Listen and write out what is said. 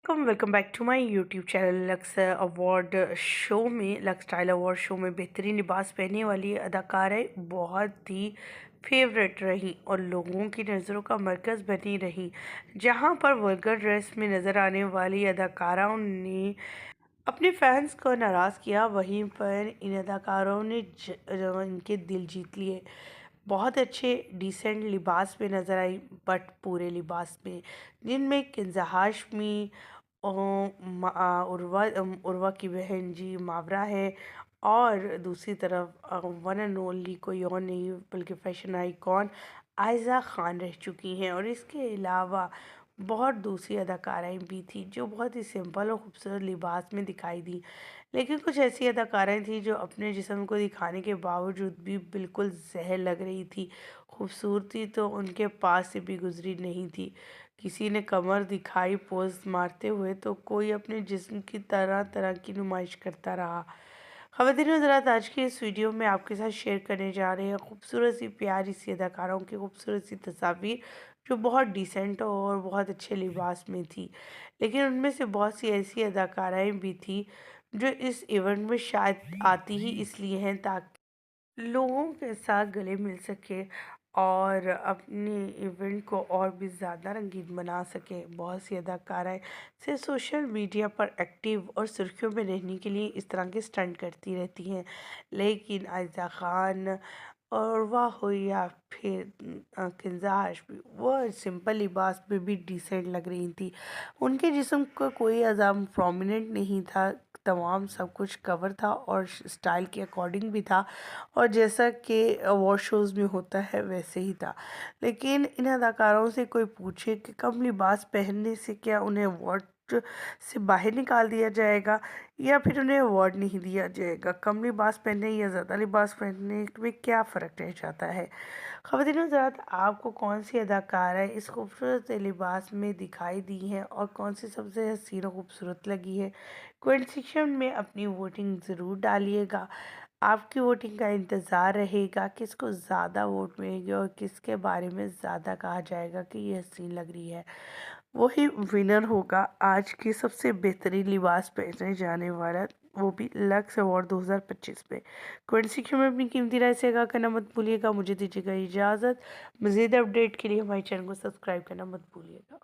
Welcome back to my YouTube channel. Lux style award show में बेहतरीन लिबास पहनने वाली अदाकारें बहुत ही फेवरेट रही और लोगों की नज़रों का मरकज़ बनी रही। जहां पर वल्गर ड्रेस में नज़र आने वाली अदाकाराओं ने अपने फैंस को नाराज़ किया, वहीं पर इन अदाकारों ने इनके दिल जीत लिए। बहुत अच्छे डिसेंट लिबास में नज़र आई, बट पूरे लिबास में जिनमें किंजा हाशमी उर्वा की बहन जी मावरा है, और दूसरी तरफ वन एंड ओनली कोई और नहीं बल्कि फैशन आइकॉन आयज़ा खान रह चुकी हैं। और इसके अलावा बहुत दूसरी अदाकाराएँ भी थी जो बहुत ही सिंपल और खूबसूरत लिबास में दिखाई दी, लेकिन कुछ ऐसी अदाकाराएँ थीं जो अपने जिस्म को दिखाने के बावजूद भी बिल्कुल ज़हर लग रही थी। खूबसूरती तो उनके पास से भी गुजरी नहीं थी। किसी ने कमर दिखाई पोज़ मारते हुए, तो कोई अपने जिस्म की तरह तरह की नुमाइश करता रहा। ख़वातीन हज़रात, आज की इस वीडियो में आपके साथ शेयर करने जा रहे हैं खूबसूरत सी प्यारी सी अदाकारों की खूबसूरत सी तस्वीर जो बहुत डिसेंट और बहुत अच्छे लिबास में थी। लेकिन उनमें से बहुत सी ऐसी अदाकाराएँ भी थी जो इस इवेंट में शायद आती ही इसलिए हैं ताकि लोगों के साथ गले मिल सके और अपने इवेंट को और भी ज़्यादा रंगीन बना सके। बहुत सी अदाकाराएँ सिर्फ सोशल मीडिया पर एक्टिव और सुर्खियों में रहने के लिए इस तरह के स्टंट करती रहती हैं, लेकिन आयज़ा खान और वाह हो या फिर किंजा हाशमी वो सिंपल लिबास में भी डिसेंट लग रही थी। उनके जिस्म का कोई अज़ाम प्रोमिनेंट नहीं था, तमाम सब कुछ कवर था और स्टाइल के अकॉर्डिंग भी था, और जैसा कि अवार्ड शोज़ में होता है वैसे ही था। लेकिन इन अदाकारों से कोई पूछे कि कम लिबास पहनने से क्या उन्हें अवार्ड से बाहर निकाल दिया जाएगा या फिर उन्हें अवार्ड नहीं दिया जाएगा। कम लिबास पहनने या ज़्यादा लिबास पहनने में क्या फ़र्क रह जाता है। ख़वातीन हज़रात, आपको कौन सी अदाकारा इस खूबसूरत लिबास में दिखाई दी है और कौन सी सबसे हसीन और खूबसूरत लगी है? कमेंट सेक्शन में अपनी वोटिंग ज़रूर डालिएगा। आपकी वोटिंग का इंतज़ार रहेगा, किसको ज़्यादा वोट मिलेंगे और किसके बारे में ज़्यादा कहा जाएगा कि ये हसीन लग रही है, वही विनर होगा आज की सबसे बेहतरीन लिबास पहने जाने वाला, वो भी लक्स अवार्ड 2025 में। कमेंट सेक्शन में अपनी कीमती राय से आगाह करना मत भूलिएगा। मुझे दीजिएगा इजाज़त। मज़ीद अपडेट के लिए हमारे चैनल को सब्सक्राइब करना मत भूलिएगा।